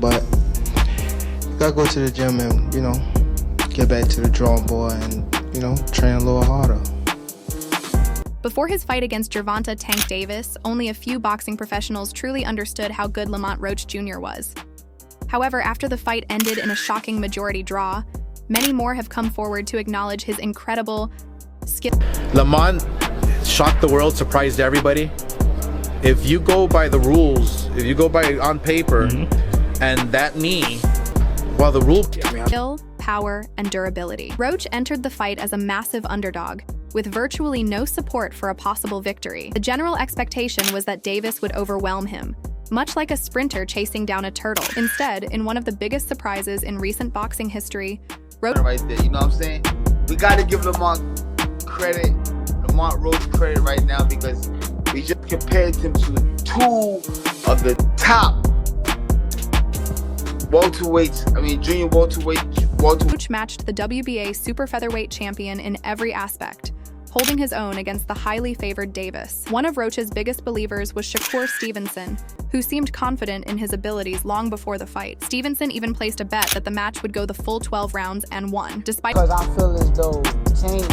But you gotta go to the gym and, get back to the drawing board and, train a little harder. Before his fight against Gervonta "Tank" Davis, only a few boxing professionals truly understood how good Lamont Roach Jr. was. However, after the fight ended in a shocking majority draw, many more have come forward to acknowledge his incredible skill. Lamont shocked the world, surprised everybody. If you go by the rules, if you go by on paper, and that knee, while the rule... Skill, power, and durability. Roach entered the fight as a massive underdog, with virtually no support for a possible victory. The general expectation was that Davis would overwhelm him, much like a sprinter chasing down a turtle. Instead, in one of the biggest surprises in recent boxing history, Roach... Right there, you know what I'm saying? We gotta give Lamont Roach credit right now, because we just compared him to two of the top junior welterweight. Roach matched the WBA super featherweight champion in every aspect, holding his own against the highly favored Davis. One of Roach's biggest believers was Shakur Stevenson, who seemed confident in his abilities long before the fight. Stevenson even placed a bet that the match would go the full 12 rounds and won, despite... Because I feel as though Tank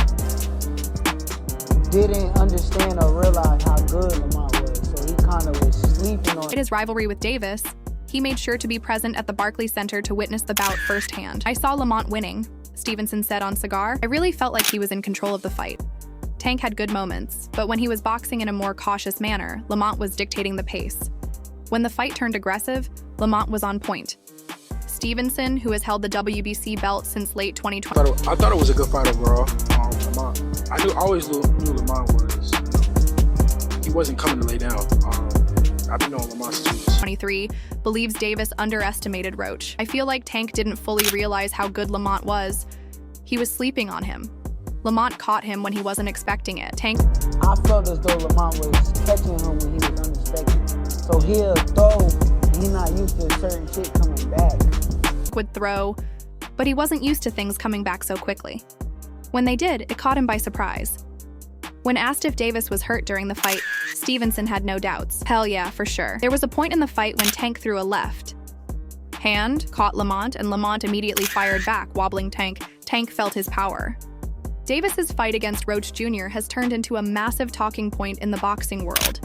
didn't understand or realize how good Lamont was, so he kind of was sleeping on... In his rivalry with Davis, he made sure to be present at the Barclays Center to witness the bout firsthand. "I saw Lamont winning," Stevenson said on Cigar. "I really felt like he was in control of the fight. Tank had good moments, but when he was boxing in a more cautious manner, Lamont was dictating the pace. When the fight turned aggressive, Lamont was on point." Stevenson, who has held the WBC belt since late 2020. I thought it was a good fight overall. Lamont, I always knew Lamont was, he wasn't coming to lay down. I've been knowing Lamont since 23, believes Davis underestimated Roach. "I feel like Tank didn't fully realize how good Lamont was. He was sleeping on him. Lamont caught him when he wasn't expecting it. Tank..." I felt as though Lamont was catching him when he was unexpected. So he'll throw, he's not used to certain shit coming back. Would throw, but he wasn't used to things coming back so quickly. When they did, it caught him by surprise. When asked if Davis was hurt during the fight, Stevenson had no doubts. "Hell yeah, for sure." There was a point in the fight when Tank threw a left hand, caught Lamont, and Lamont immediately fired back, wobbling Tank. Tank felt his power. Davis's fight against Roach Jr. has turned into a massive talking point in the boxing world.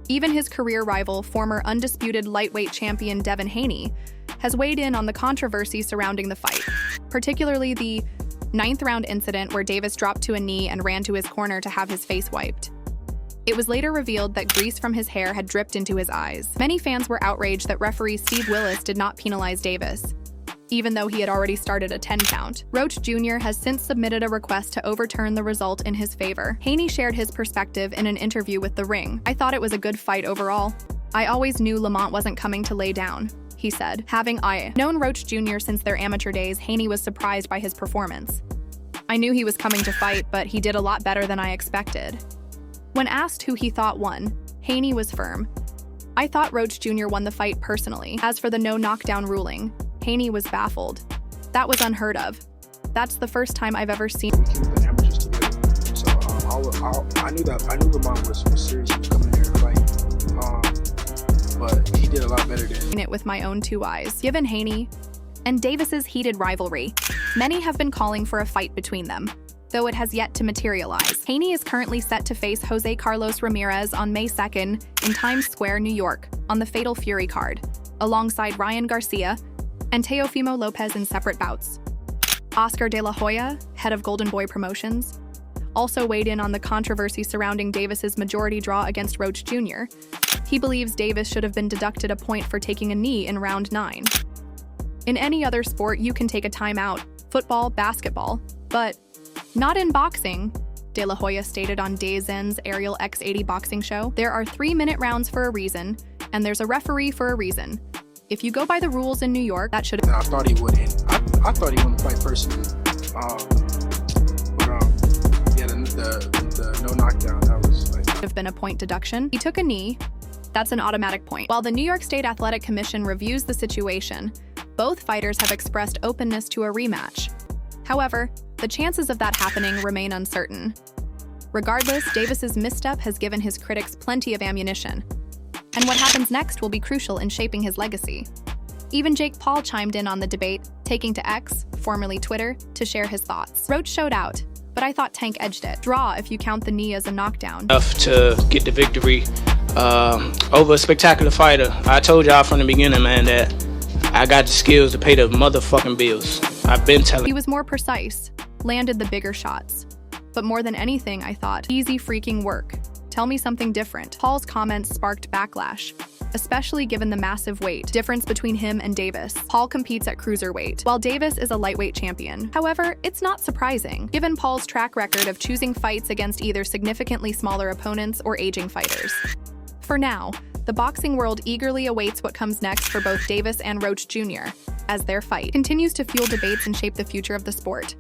Even his career rival, former undisputed lightweight champion Devin Haney, has weighed in on the controversy surrounding the fight, particularly the 9th round incident where Davis dropped to a knee and ran to his corner to have his face wiped. It was later revealed that grease from his hair had dripped into his eyes. Many fans were outraged that referee Steve Willis did not penalize Davis, even though he had already started a 10 count. Roach Jr. has since submitted a request to overturn the result in his favor. Haney shared his perspective in an interview with The Ring. "I thought it was a good fight overall. I always knew Lamont wasn't coming to lay down," he said. Having known Roach Jr. since their amateur days, Haney was surprised by his performance. "I knew he was coming to fight, but he did a lot better than I expected." When asked who he thought won, Haney was firm. "I thought Roach Jr. won the fight personally." As for the no knockdown ruling, Haney was baffled. "That was unheard of. That's the first time I've ever seen..." We keep the amateurs together. So I knew Lamont was serious. He was coming there to fight. But he did a lot better than it with my own two eyes. Given Haney and Davis's heated rivalry, many have been calling for a fight between them, though it has yet to materialize. Haney is currently set to face Jose Carlos Ramirez on May 2nd in Times Square, New York, on the Fatal Fury card, alongside Ryan Garcia and Teofimo Lopez in separate bouts. Oscar De La Hoya, head of Golden Boy Promotions, also weighed in on the controversy surrounding Davis's majority draw against Roach Jr. He believes Davis should have been deducted a point for taking a knee in round 9. "In any other sport, you can take a timeout, football, basketball, but not in boxing," De La Hoya stated on DAZN's Ariel X80 boxing show. "There are 3-minute rounds for a reason, and there's a referee for a reason. If you go by the rules in New York, that should..." I thought he would. I thought he won the fight personally. Yeah, the no knockdown, that was like... have been a point deduction. He took a knee. That's an automatic point. While the New York State Athletic Commission reviews the situation, both fighters have expressed openness to a rematch. However, the chances of that happening remain uncertain. Regardless, Davis's misstep has given his critics plenty of ammunition. and what happens next will be crucial in shaping his legacy. Even Jake Paul chimed in on the debate, taking to X, formerly Twitter, to share his thoughts. Roach showed out, but I thought Tank edged it. Draw if you count the knee as a knockdown. Enough to get the victory over a spectacular fighter. I told y'all from the beginning, man, that I got the skills to pay the motherfucking bills. I've been telling. He was more precise, landed the bigger shots. But more than anything, I thought, easy freaking work. Tell me something different. Paul's comments sparked backlash, especially given the massive weight difference between him and Davis. Paul competes at cruiserweight, while Davis is a lightweight champion. However, it's not surprising, given Paul's track record of choosing fights against either significantly smaller opponents or aging fighters. For now, the boxing world eagerly awaits what comes next for both Davis and Roach Jr., as their fight continues to fuel debates and shape the future of the sport.